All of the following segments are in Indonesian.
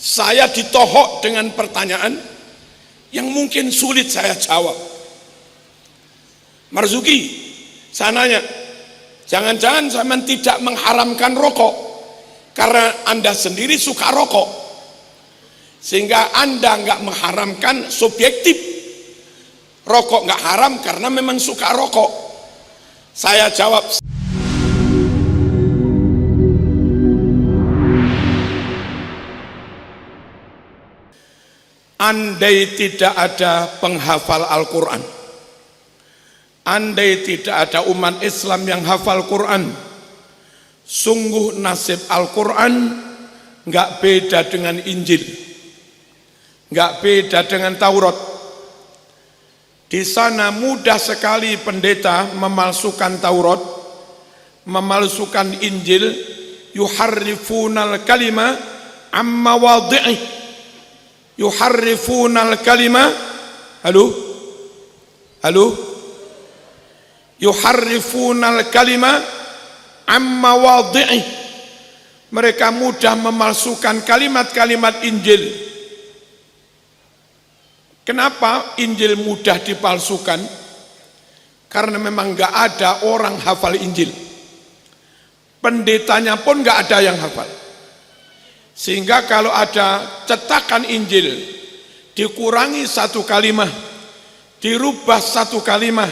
saya ditohok dengan pertanyaan yang mungkin sulit saya jawab. Marzuki, saya nanya, jangan-jangan saya tidak mengharamkan rokok karena Anda sendiri suka rokok, sehingga Anda nggak mengharamkan subjektif. Rokok nggak haram karena memang suka rokok. Saya jawab, andai tidak ada penghafal Al-Quran, andai tidak ada umat Islam yang hafal Quran, sungguh nasib Al-Quran nggak beda dengan Injil, nggak beda dengan Taurat. Di sana mudah sekali pendeta memalsukan Taurat, memalsukan Injil, yuharrifunal kalima amma wadhi'i, yuharrifunal kalima, yuharrifunal kalima amma wadhi'i. Mereka mudah memalsukan kalimat-kalimat Injil. Kenapa Injil mudah dipalsukan? Karena memang nggak ada orang hafal Injil. Pendetanya pun nggak ada yang hafal. Sehingga kalau ada cetakan Injil, dikurangi satu kalimat, dirubah satu kalimat,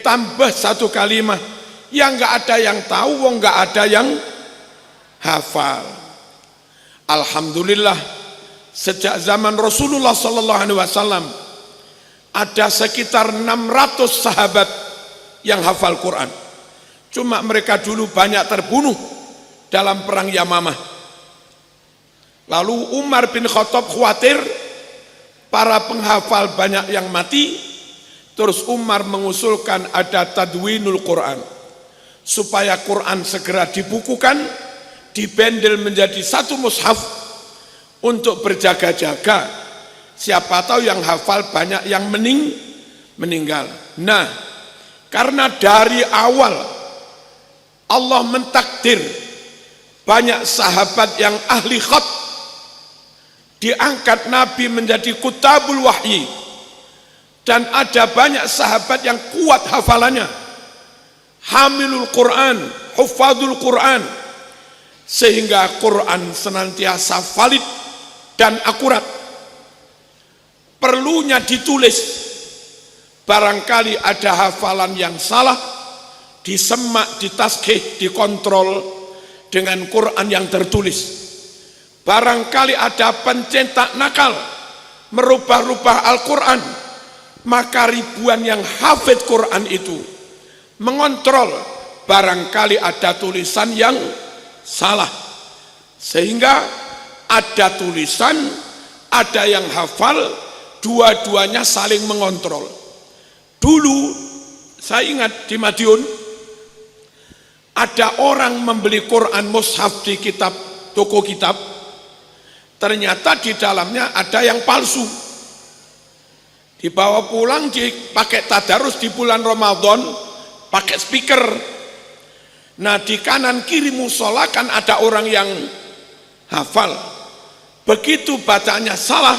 tambah satu kalimat, yang nggak ada yang tahu, nggak ada yang hafal. Alhamdulillah, sejak zaman Rasulullah SAW ada sekitar 600 sahabat yang hafal Quran. Cuma mereka dulu banyak terbunuh dalam perang Yamamah. Lalu Umar bin Khattab khawatir para penghafal banyak yang mati. Terus Umar mengusulkan ada tadwinul Quran, supaya Quran segera dibukukan, dibendel menjadi satu mushaf untuk berjaga-jaga. Siapa tahu yang hafal banyak yang meninggal. Nah, karena dari awal Allah mentakdir banyak sahabat yang ahli khat, diangkat Nabi menjadi kutabul wahyi, dan ada banyak sahabat yang kuat hafalannya, hamilul Quran, hufadul Quran, sehingga Quran senantiasa valid dan akurat. Perlunya ditulis. Barangkali ada hafalan yang salah, disemak, ditaskih, dikontrol dengan Quran yang tertulis. Barangkali ada pencetak nakal merubah-rubah Al-Quran, maka ribuan yang hafid Quran itu mengontrol. Barangkali ada tulisan yang salah, sehingga ada tulisan, ada yang hafal, dua-duanya saling mengontrol. Dulu saya ingat di Madiun ada orang membeli Quran mushaf di toko kitab, ternyata di dalamnya ada yang palsu. Dibawa pulang, dipakai tadarus di bulan Ramadan, pakai speaker. Nah, di kanan kiri musola kan ada orang yang hafal. Begitu bacanya salah,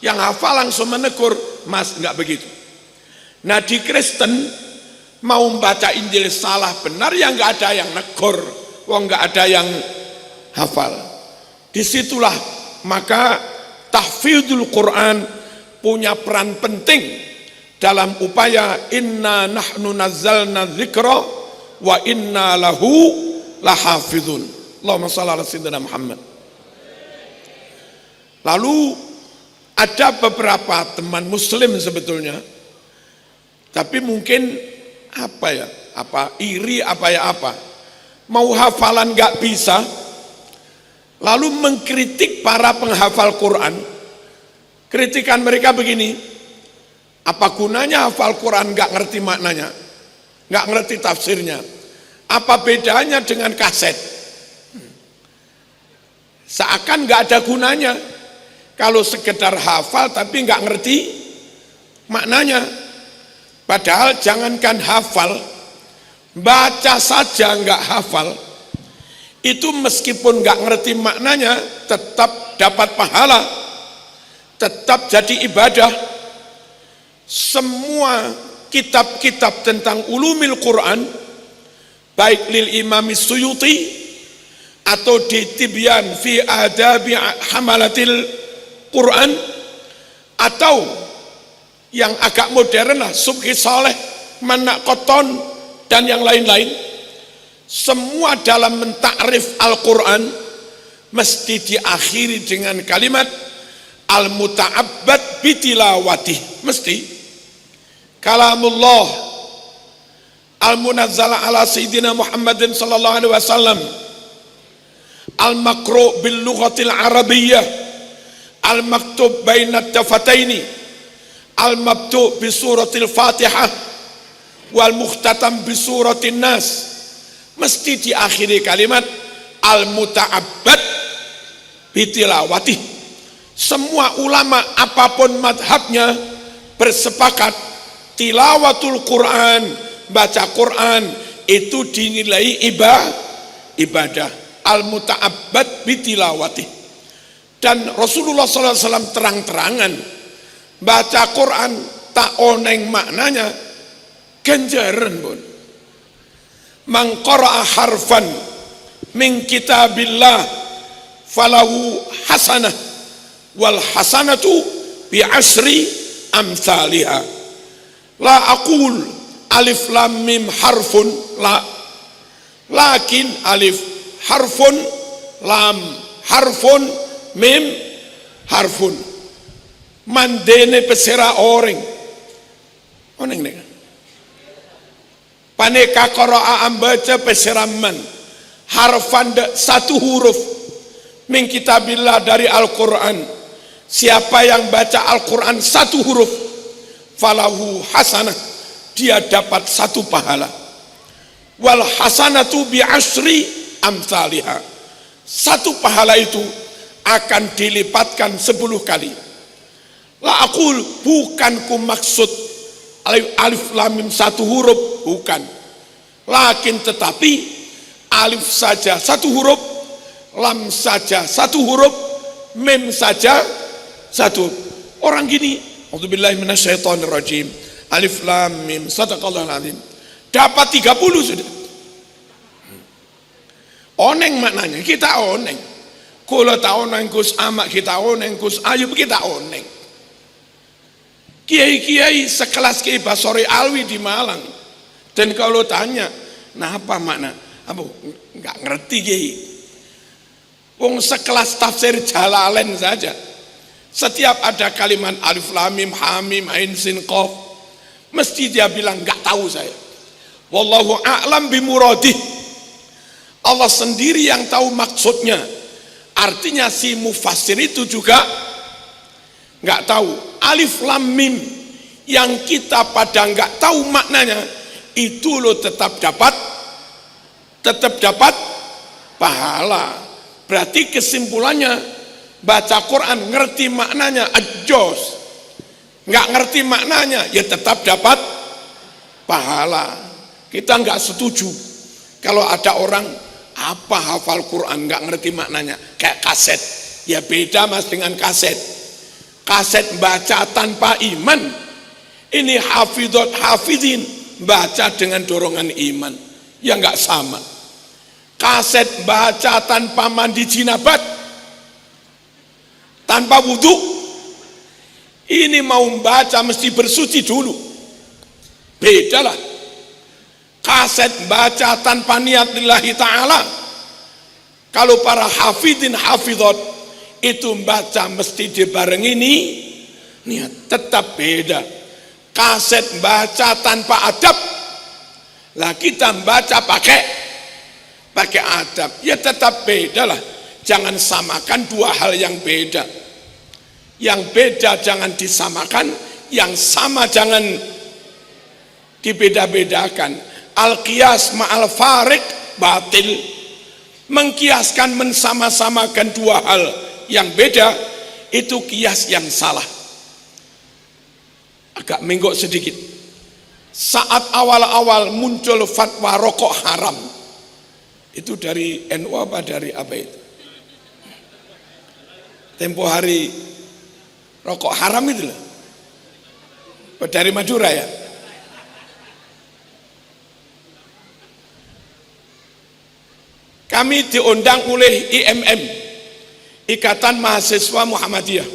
yang hafal langsung menegur, "Mas, enggak begitu." Nah, di Kristen mau membaca Injil salah benar, ya enggak ada yang negur, enggak ada yang hafal. Disitulah maka tahfidzul Quran punya peran penting dalam upaya inna nahnu nazzalna dzikra wa inna lahu lahafizun. Allahumma shalli ala sayyidina Muhammad. Lalu ada beberapa teman muslim sebetulnya, tapi mungkin iri mau hafalan nggak bisa, lalu mengkritik para penghafal Quran. Kritikan mereka begini, apa gunanya hafal Quran nggak ngerti maknanya, nggak ngerti tafsirnya, apa bedanya dengan kaset? Seakan nggak ada gunanya kalau sekedar hafal tapi nggak ngerti maknanya. Padahal jangankan hafal, baca saja nggak hafal, itu meskipun nggak ngerti maknanya tetap dapat pahala, tetap jadi ibadah. Semua kitab-kitab tentang ulumil Quran, baik lil Imam Suyuti atau di Tibyan fi Adabi Hamalatil Quran, atau yang agak modern lah Subki Saleh, Manak Koton dan yang lain-lain, semua dalam mentakrif Al-Quran mesti diakhiri dengan kalimat al-muta'abbad bitilawatih. Mesti kalamullah al-munazzala ala sayyidina Muhammadin sallallahu alaihi wasallam, al-makru bil lughatil arabiyyah, al-maktub bainat tafataini, al-mabtu bi suratil Fatihah wal mukhtatam bi suratin Nas. Mesti diakhiri kalimat al-muta'abbad bitilawatih. Semua ulama apapun madhabnya bersepakat tilawatul Quran, baca Quran itu dinilai ibadah. Al-muta'abbad bitilawatih. Dan Rasulullah SAW terang-terangan, baca Quran tak oneng maknanya ganjaran pun. Man qara'a harfan min kitabillah falahu hasanah wal hasanatu bi asri amsalihha. La aqul alif lam mim harfun, la, lakin alif harfun, lam harfun, mim harfun. Mandene pesera orang oneng nih paneka qara'a ambaca peseraman harfan satu huruf min kitabillah dari Al-Quran. Siapa yang baca Al-Quran satu huruf falahu hasanah, dia dapat satu pahala. Wal hasanatu bi asri amsalihha, satu pahala itu akan dilipatkan 10 kali. La aqul, bukan ku maksud alif lam mim satu huruf, bukan. Lakin tetapi alif saja satu huruf, lam saja satu huruf, mim saja satu. Orang gini, a'udzubillahi minasyaitonirrajim, alif lam mim sadaqallahul azim, dapat 30 sudah. Oneng maknanya, kita oneng. Kula ta oneng Gus Amak, kita oneng Gus Ayub, kita oneng. Kiai-kiai sekelas Kiai Basori Alwi di Malang, dan kalau tanya, nah apa makna? Apa? Enggak ngerti Kiai. Wong sekelas tafsir Jalalain saja, setiap ada kalimat alif lam mim ha mim ain sin qaf, mesti dia bilang enggak tahu saya. Wallahu a'lam bimuradih. Allah sendiri yang tahu maksudnya. Artinya si mufassir itu juga enggak tahu. Alif lam mim yang kita pada enggak tahu maknanya, itu lo tetap dapat pahala. Berarti kesimpulannya, baca Quran ngerti maknanya ajos, nggak ngerti maknanya ya tetap dapat pahala. Kita nggak setuju kalau ada orang apa hafal Quran nggak ngerti maknanya kayak kaset. Ya beda mas dengan kaset. Kaset baca tanpa iman, ini hafidot hafidin baca dengan dorongan iman, ya nggak sama. Kaset baca tanpa mandi jinabat, tanpa wudhu, ini mau baca mesti bersuci dulu, beda lah. Kaset baca tanpa niat lillahi ta'ala, kalau para hafidin hafidot itu baca mesti dibarengi niat, tetap beda. Kaset baca tanpa adab, lah kita baca pakai adab, ya tetap beda lah. Jangan samakan dua hal yang beda. Yang beda jangan disamakan, yang sama jangan dibeda-bedakan. Al-qiyas ma'al farik batil. Mengkiaskan, mensama-samakan dua hal yang beda, itu kias yang salah. Agak menggok sedikit. Saat awal-awal muncul fatwa rokok haram, Itu dari NU apa dari apa itu? Tempo hari rokok haram itu loh. Dari Madura ya. Kami diundang oleh IMM, Ikatan Mahasiswa Muhammadiyah,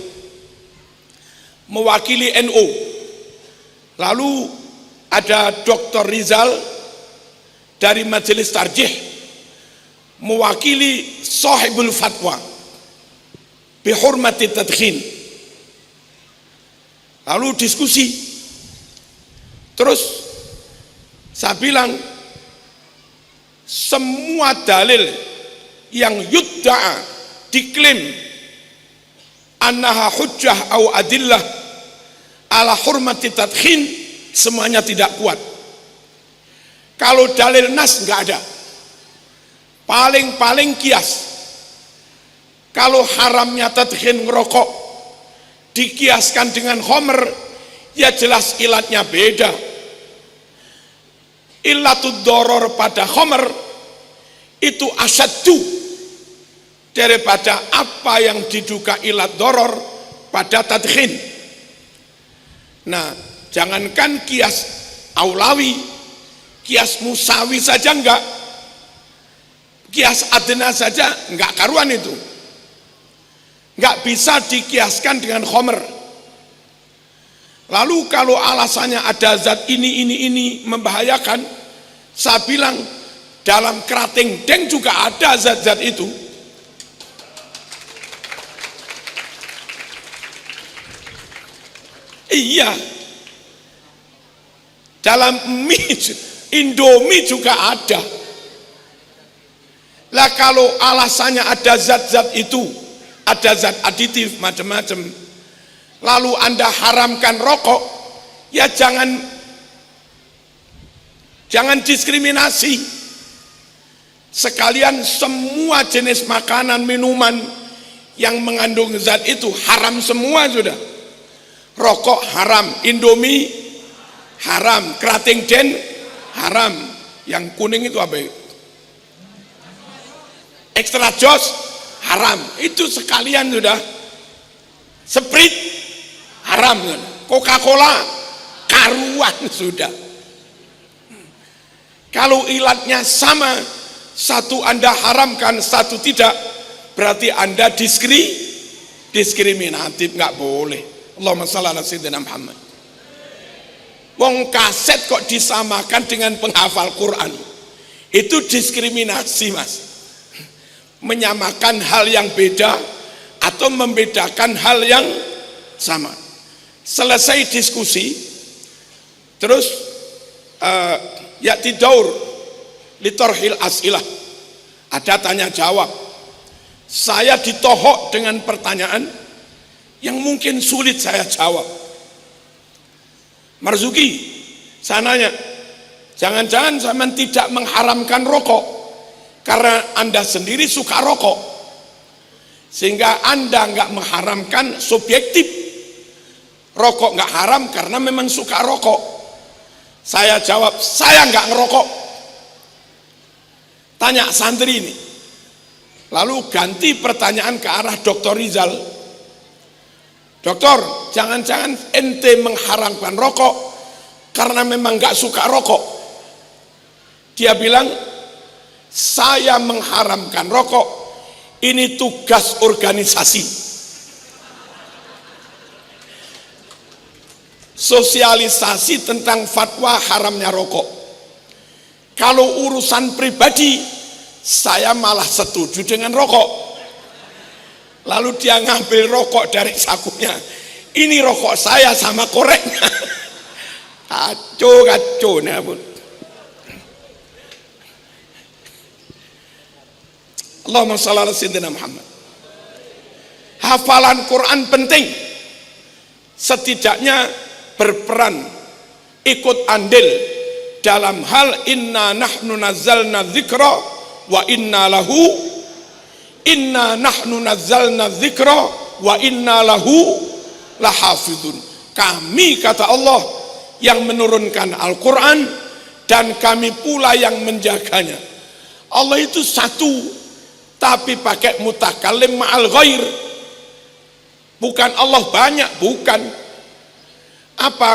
mewakili NU. Lalu ada Dr. Rizal dari Majelis Tarjih, mewakili Sahibul Fatwa bihurmati tadkhin. Lalu diskusi. Terus saya bilang, semua dalil yang yudda'a, diklaim annaha hujjah au adillah ala hurmati tadkhin, semuanya tidak kuat. Kalau dalil nas nggak ada, paling-paling kias. Kalau haramnya tadkhin ngerokok dikiaskan dengan khomer, ya jelas ilatnya beda. Ilatud doror pada khomer itu asyaddu daripada apa yang diduga ilat doror pada tadkhin. Nah, jangankan kias aulawi, kias musawi saja enggak, kias adna saja enggak karuan itu, enggak bisa dikiaskan dengan khomer. Lalu kalau alasannya ada zat ini membahayakan, saya bilang dalam kerating deng juga ada zat-zat itu. Iya, dalam mie Indomie juga ada. Lah kalau alasannya ada zat-zat itu, ada zat aditif macam-macam, lalu Anda haramkan rokok, ya jangan diskriminasi. Sekalian semua jenis makanan, minuman yang mengandung zat itu haram semua sudah. Rokok haram, Indomie haram, kerating den haram. Yang kuning itu apa? Extra jos haram. Itu sekalian sudah. Sprite haram, Coca-Cola karuan sudah. Kalau ilatnya sama, satu Anda haramkan, satu tidak, berarti Anda diskriminatif, nggak boleh. Allahumma shalli ala sayyidina Muhammad. Wong kaset kok disamakan dengan penghafal Quran, itu diskriminasi, Mas. Menyamakan hal yang beda atau membedakan hal yang sama. Selesai diskusi, terus ya'ti daur litorhil as'ilah, ada tanya jawab. Saya ditohok dengan pertanyaan yang mungkin sulit saya jawab. Marzuki, saya nanya, jangan-jangan saya tidak mengharamkan rokok karena Anda sendiri suka rokok, sehingga Anda nggak mengharamkan subjektif. Rokok nggak haram karena memang suka rokok. Saya jawab, saya nggak ngerokok. Tanya santri ini, lalu ganti pertanyaan ke arah Dr. Rizal. Dokter, jangan-jangan ente mengharamkan rokok karena memang nggak suka rokok. Dia bilang, saya mengharamkan rokok, ini tugas organisasi. Sosialisasi tentang fatwa haramnya rokok. Kalau urusan pribadi, saya malah setuju dengan rokok. Lalu dia ngambil rokok dari sakunya. Ini rokok saya sama koreknya. Kacau nih pun. Allahumma shalli ala sayyidina Muhammad. Hafalan Quran penting. Setidaknya berperan, ikut andil dalam hal inna nahnu nazzalna dzikra wa inna nahnu nazzalna dzikra wa inna lahu lahafidun. Kami, kata Allah, yang menurunkan Al-Quran dan kami pula yang menjaganya. Allah itu satu, tapi pakai mutakallim ma'al ghair. Bukan Allah banyak, bukan. Apa?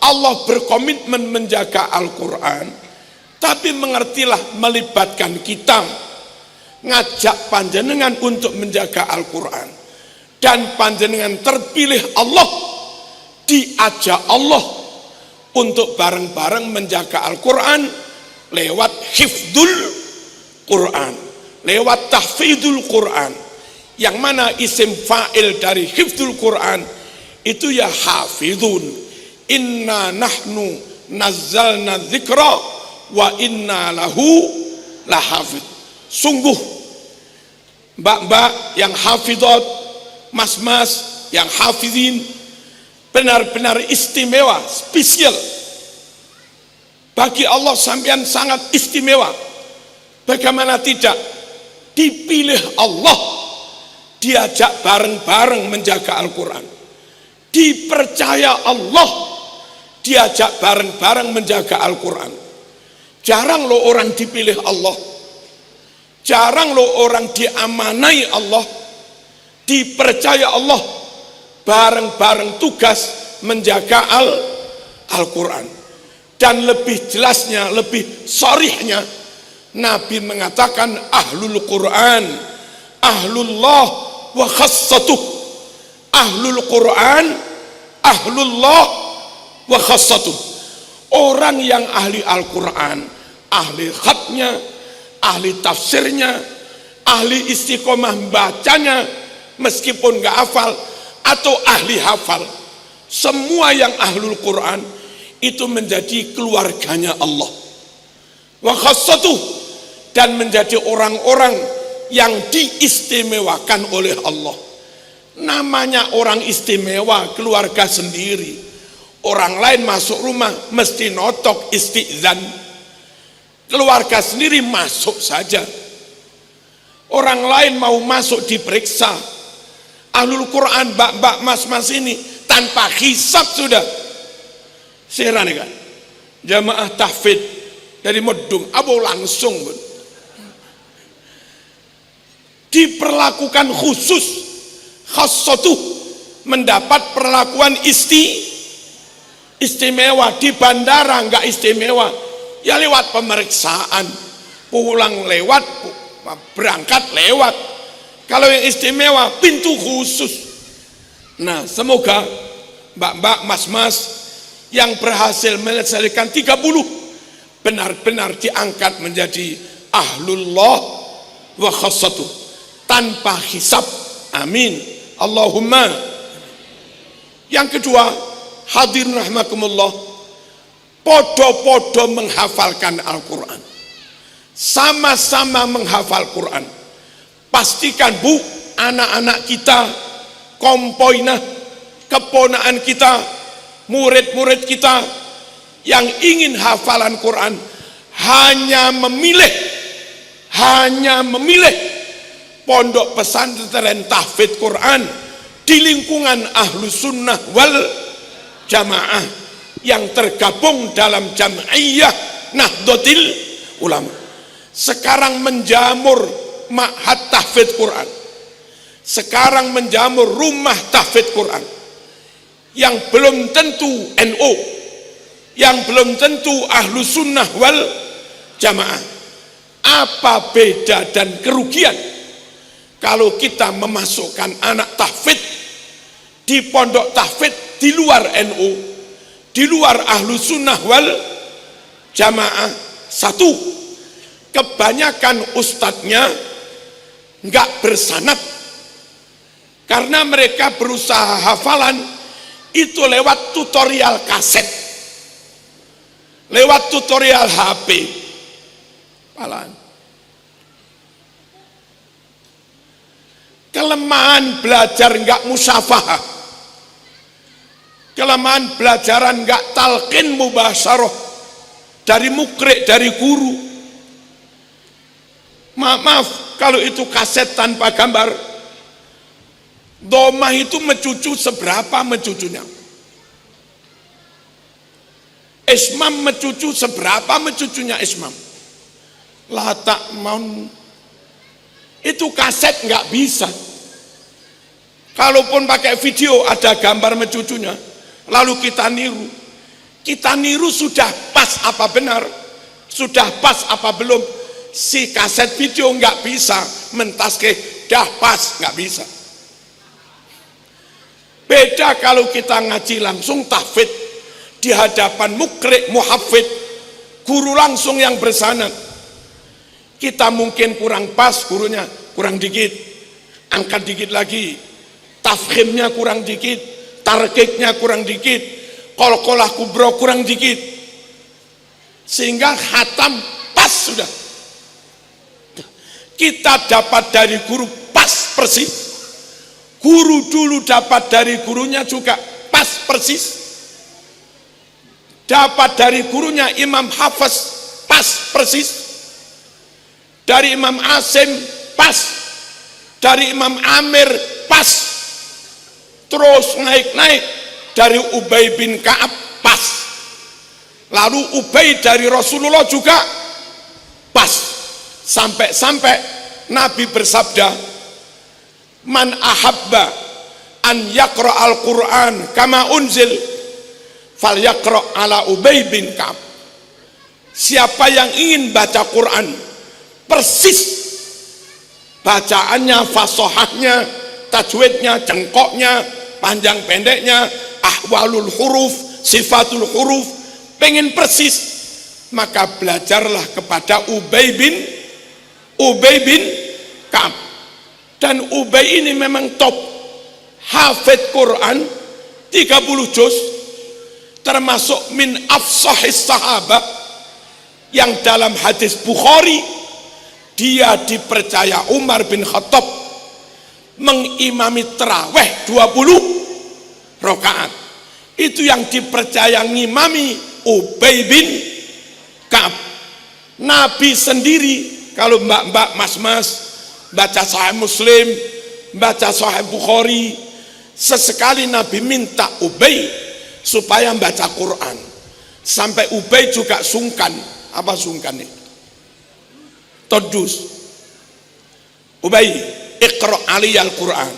Allah berkomitmen menjaga Al-Quran, tapi mengertilah melibatkan kita, ngajak panjenengan untuk menjaga Al-Quran, dan panjenengan terpilih Allah, diajak Allah untuk bareng-bareng menjaga Al-Quran lewat hifdzul Quran, lewat tahfidzul Quran, yang mana isim fa'il dari hifdzul Quran itu ya hafidhun. Inna nahnu nazzalna dzikra wa inna lahu lahafidh. Sungguh mbak-mbak yang hafidhat, mas-mas yang hafidhin, benar-benar istimewa, spesial. Bagi Allah sampean sangat istimewa. Bagaimana tidak? Dipilih Allah, diajak bareng-bareng menjaga Al-Quran. Dipercaya Allah, diajak bareng-bareng menjaga Al-Quran. Jarang loh orang dipilih Allah, jarang loh orang diamanai Allah, dipercaya Allah, bareng-bareng tugas menjaga Al-Quran. Dan lebih jelasnya, lebih sharihnya, Nabi mengatakan ahlul Quran ahlullah wa khassatuh. Ahlul Quran ahlullah wa khassatuh. Orang yang ahli Al-Quran, ahli khatnya, ahli tafsirnya, ahli istiqomah bacanya, meskipun gak hafal, atau ahli hafal, semua yang ahlul Quran itu menjadi keluarganya Allah. Wa khassatuh, dan menjadi orang-orang yang diistimewakan oleh Allah. Namanya orang istimewa, keluarga sendiri. Orang lain masuk rumah mesti notok isti'zan. Keluarga sendiri masuk saja. Orang lain mau masuk diperiksa. Ahlul Quran, mbak-mbak, mas-mas ini tanpa hisab sudah. Seheran kan? Jamaah tahfidz dari Medung, abo langsung diperlakukan khusus, khassatuh, mendapat perlakuan istimewa. Di bandara enggak istimewa, ya lewat pemeriksaan, pulang lewat, berangkat lewat. Kalau yang istimewa pintu khusus. Nah, semoga mbak-mbak, mas-mas yang berhasil menyelesaikan 30 benar-benar diangkat menjadi ahlullah wa khassatuh tanpa hisab. Amin Allahumma. Yang kedua, hadirin rahimakumullah, podo-podo menghafalkan Al-Quran, sama-sama menghafal Quran. Pastikan bu, anak-anak kita, kompoinah, keponaan kita, murid-murid kita yang ingin hafalan Quran hanya memilih pondok pesantren tahfidz Quran di lingkungan ahlu sunnah wal jamaah yang tergabung dalam jam'iyah Nahdlatul Ulama. Sekarang menjamur ma'had tahfidz Quran, sekarang menjamur rumah tahfidz Quran yang belum tentu NU, yang belum tentu ahlu sunnah wal jamaah. Apa beda dan kerugian kalau kita memasukkan anak tahfidz di pondok tahfidz di luar NU, di luar ahlu sunnah wal jamaah? Satu, kebanyakan ustadznya nggak bersanad, karena mereka berusaha hafalan itu lewat tutorial kaset, lewat tutorial HP. Palan. Kelemahan belajar enggak musyafahah, kelemahan belajaran enggak talqin mubasyarah dari mukri, dari guru. Maaf kalau itu kaset tanpa gambar. Domah itu mencucu seberapa mencucunya? Ismam mencucu seberapa mencucunya Ismam? Latak mon itu kaset nggak bisa. Kalaupun pakai video ada gambar mencucunya, lalu kita niru. Kita niru sudah pas apa benar, sudah pas apa belum. Si kaset video nggak bisa mentaske dah pas, nggak bisa. Beda kalau kita ngaji langsung tahfidz di hadapan mukri muhafidz, guru langsung yang bersanad. Kita mungkin kurang pas, gurunya kurang dikit, angkat dikit lagi, tafkhimnya kurang dikit, tarkiknya kurang dikit, qalqalah kubra kurang dikit, sehingga khatam pas sudah. Kita dapat dari guru pas persis, guru dulu dapat dari gurunya juga pas persis, dapat dari gurunya Imam Hafiz pas persis, dari Imam Asim pas, dari Imam Amir pas, terus naik-naik dari Ubay bin Ka'ab pas, lalu Ubay dari Rasulullah juga pas, sampai Nabi bersabda, man ahabba an yaqra al-Quran kama unzil fal yaqra ala Ubay bin Ka'ab. Siapa yang ingin baca Quran persis bacaannya, fasahahnya, tajwidnya, cengkoknya, panjang pendeknya, ahwalul huruf, sifatul huruf, pengen persis, maka belajarlah kepada Ubay bin Ka'ab. Dan Ubay ini memang top, hafidz Quran 30 juz, termasuk min afsahis sahabat, yang dalam hadis Bukhari dia dipercaya Umar bin Khattab mengimami tarawih 20 rakaat. Itu yang dipercaya ngimami Ubay bin Ka'ab. Nabi sendiri, kalau mbak-mbak, mas-mas baca Sahih Muslim, baca Sahih Bukhari, sesekali Nabi minta Ubay supaya baca Quran, sampai Ubay juga sungkan. Apa sungkan itu? Todus, Ubay iqra aliyal Quran,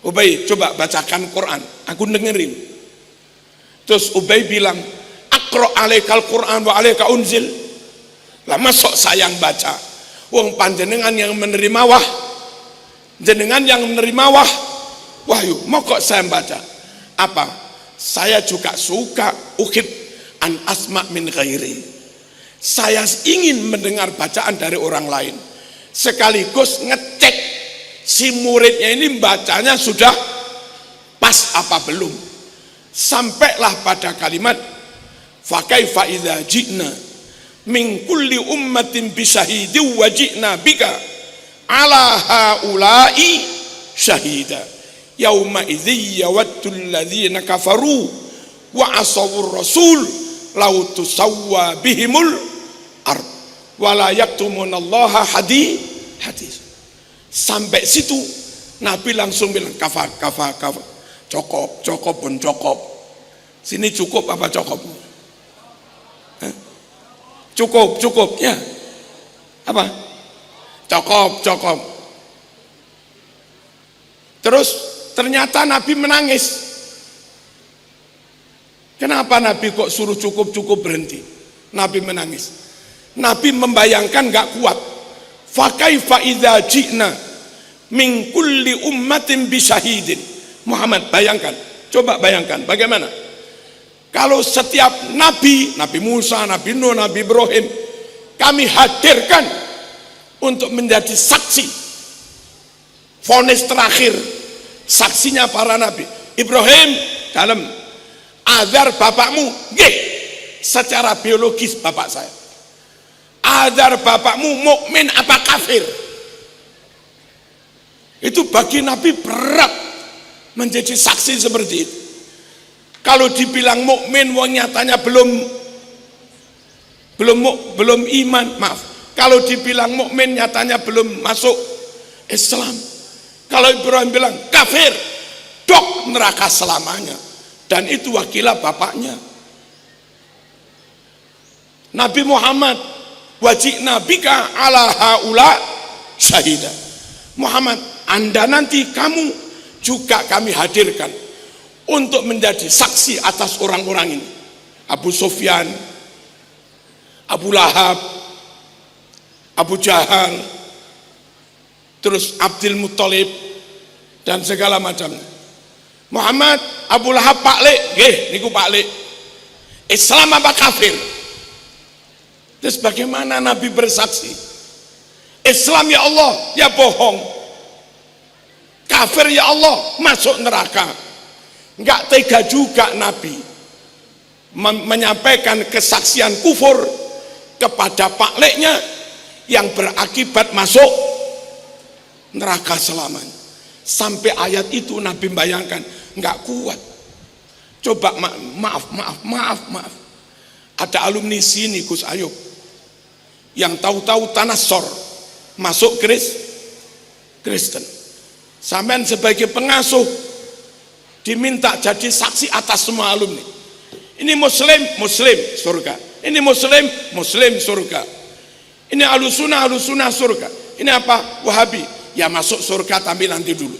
Ubay coba bacakan Quran, aku dengerin. Terus Ubay bilang, aqra alaikal Quran wa alaika unzil. Lah masuk sayang baca, wong panjenengan yang menerima jenengan yang menerima wahyu, mau kok saya baca? Apa? Saya juga suka uhib an asma min ghairi. Saya ingin mendengar bacaan dari orang lain, sekaligus ngecek si muridnya ini bacanya sudah pas apa belum. Sampailah pada kalimat fa kaifa idza ji'na min kulli ummatin bi syahidin wa ji'na bika ala haula'i syahida yauma idzi yawaddu alladhina kafaru wa asawur rasul law tusawwa bihimul ard wala yaktumunallaha hadis. Sampai situ Nabi langsung bilang kafa, cukup pun cukup. Sini cukup apa cukup? Cukup ya. Apa? Cukup. Terus ternyata Nabi menangis. Kenapa Nabi kok suruh cukup berhenti? Nabi menangis. Nabi membayangkan gak kuat. Fa kaifa idza ji'na min kulli ummatin bi syahidin. Muhammad, bayangkan, coba bayangkan bagaimana kalau setiap nabi, Nabi Musa, Nabi Nuh, Nabi Ibrahim, kami hadirkan untuk menjadi saksi vonis terakhir, saksinya para nabi. Ibrahim dalam, azar bapakmu, nggih, secara biologis bapak saya. Azar bapakmu mukmin apa kafir? Itu bagi Nabi berat menjadi saksi seperti itu. Kalau dibilang mukmin, wong nyatanya belum iman, maaf. Kalau dibilang mukmin, nyatanya belum masuk Islam. Kalau Ibrahim bilang kafir, dok neraka selamanya. Dan itu wakilah bapaknya. Nabi Muhammad wajibna bika ala haula syahida. Muhammad, Anda nanti kamu juga kami hadirkan untuk menjadi saksi atas orang-orang ini. Abu Sufyan, Abu Lahab, Abu Jahal, terus Abdul Muttalib, dan segala macam. Muhammad, Abu Lahab paklik, niku paklik. Islam apa kafir? Terus bagaimana Nabi bersaksi? Islam ya Allah, ya bohong. Kafir ya Allah, masuk neraka. Enggak tega juga Nabi menyampaikan kesaksian kufur kepada pakliknya yang berakibat masuk neraka selamanya. Sampai ayat itu Nabi bayangkan, enggak kuat. Coba maaf. Ada alumni sini Gus Ayub yang tahu-tahu Tanassor masuk Kristen. Sampean sebagai pengasuh diminta jadi saksi atas semua alumni. Ini muslim surga. Ini muslim surga. Ini alusunah surga. Ini apa? Wahabi. Ya masuk surga tapi nanti dulu.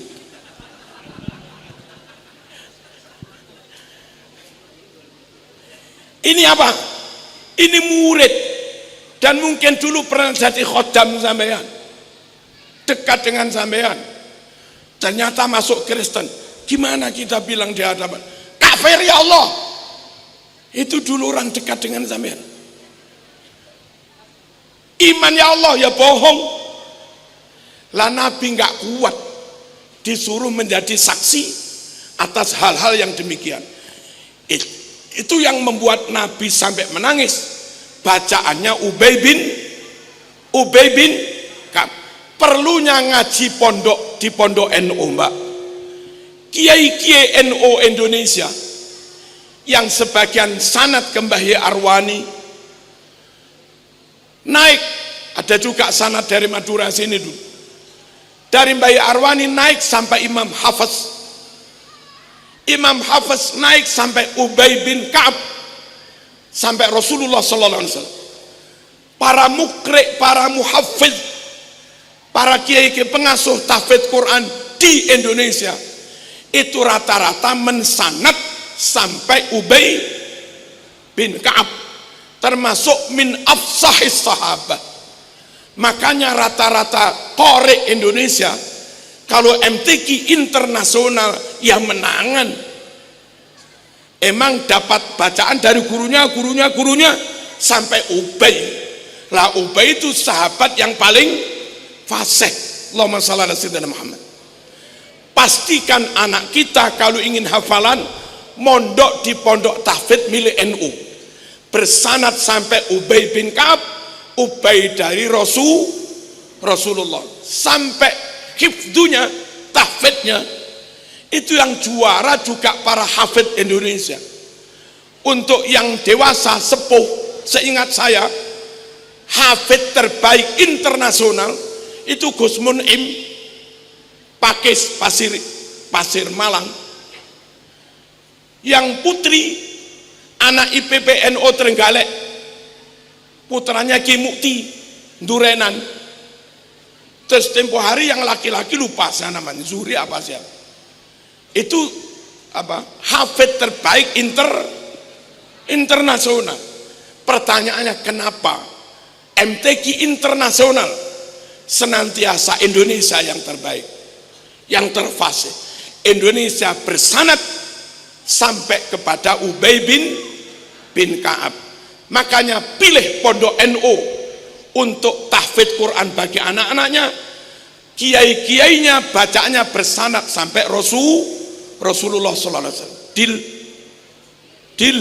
Ini apa? Ini murid. Dan mungkin dulu pernah jadi khodam sampean. Dekat dengan sampean. Ternyata masuk Kristen. Gimana kita bilang di hadapan? Kafir ya Allah. Itu dulu orang dekat dengan sampean. Iman ya Allah, ya bohong. Lah Nabi nggak kuat disuruh menjadi saksi atas hal-hal yang demikian. Itu yang membuat Nabi sampai menangis. Bacaannya Ubay bin Ka'ab. Perlunya ngaji di pondok NU, Mbak. Kiai-kiai NU Indonesia yang sebagian sanad ke Mbah Yai Arwani naik, ada juga sanad dari Madura sini dulu. Dari Mbah Yai Arwani naik sampai Imam Hafiz. Imam Hafiz naik sampai Ubay bin Ka'ab, sampai Rasulullah sallallahu alaihi wasallam. Para mukri, para muhaffiz, para kiai pengasuh tahfidz Quran di Indonesia itu rata-rata mensanad sampai Ubay bin Ka'ab, termasuk min afsahis sahabat. Makanya rata-rata qori Indonesia kalau MTQ internasional yang menangan emang dapat bacaan dari gurunya sampai Ubay. Lah Ubay itu sahabat yang paling fasih. Allahumma shalli ala sayyidina Muhammad. Pastikan anak kita kalau ingin hafalan mondok di pondok tahfidz milik NU. Bersanad sampai Ubay bin Ka'ab, Ubay dari Rasulullah. Sampai hifdunya, tahfidnya itu yang juara juga para hafidz Indonesia. Untuk yang dewasa sepuh, seingat saya hafidz terbaik internasional itu Gus Mun'im Pakis Pasir Malang. Yang putri anak IPPNO Trenggalek, putranya Ki Mukti Durenan. Terus tempo hari yang laki-laki lupa saya namanya, Zuri apa siapa. Itu apa? Hafidz terbaik internasional. Pertanyaannya kenapa MTQ internasional senantiasa Indonesia yang terbaik, yang terfasih. Indonesia bersanad sampai kepada Ubay bin Ka'ab. Makanya pilih pondok NU untuk tahfidz Quran bagi anak-anaknya. Kiai-kiainya bacaannya bersanad sampai Rasulullah sallallahu alaihi wasallam. Deal.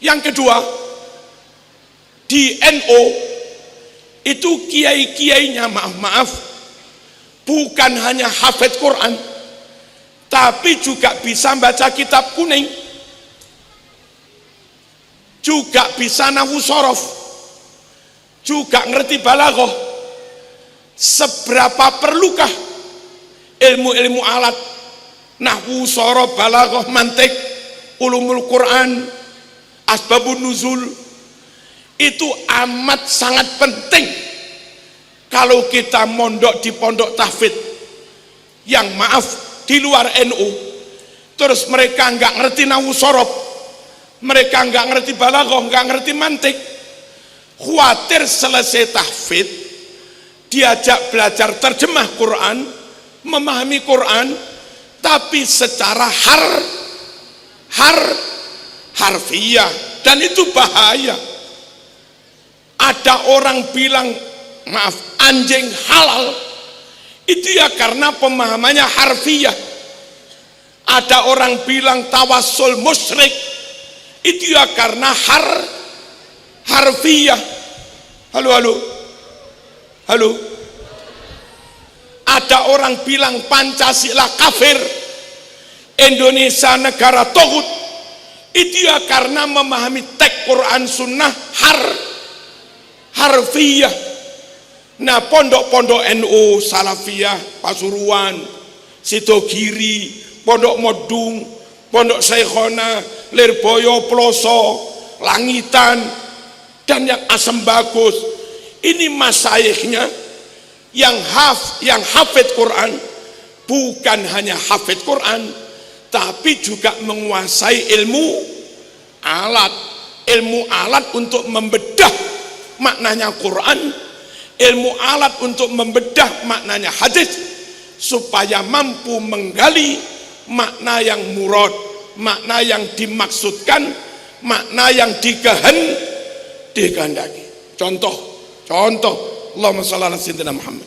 Yang kedua, di NU itu kiai-kiainya maaf bukan hanya hafidz Quran, tapi juga bisa baca kitab kuning, juga bisa nahwu shorof, juga ngerti balaghah. Seberapa perlukah ilmu-ilmu alat nahwu, shorof, balaghah, mantik, ulumul Quran, asbabun nuzul itu amat sangat penting. Kalau kita mondok di pondok tahfidz yang maaf di luar NU, terus mereka nggak ngerti nahu sorob, mereka nggak ngerti balaghah, nggak ngerti mantik, khawatir selesai tahfidz diajak belajar terjemah Quran, memahami Quran, tapi secara harfiah, dan itu bahaya. Ada orang bilang, maaf, anjing halal, itu ya karena pemahamannya harfiah. Ada orang bilang tawassul musyrik, itu ya karena harfiah. Halo. Ada orang bilang Pancasila kafir, Indonesia negara togut, itu ya karena memahami teks Quran Sunnah harfiah. Nah, pondok-pondok NU, Salafiyah, Pasuruan, Sidogiri, Pondok Modung, Pondok Syekhona, Lirboyo, Ploso, Langitan, dan yang Asam Bagus, ini masayikhnya yang hafid Quran, bukan hanya hafid Quran, tapi juga menguasai ilmu alat untuk membedah maknanya Quran, ilmu alat untuk membedah maknanya hadis, supaya mampu menggali makna yang murad, makna yang dimaksudkan, makna yang dikehendaki. Contoh Allahumma shalli ala sayyidina Muhammad.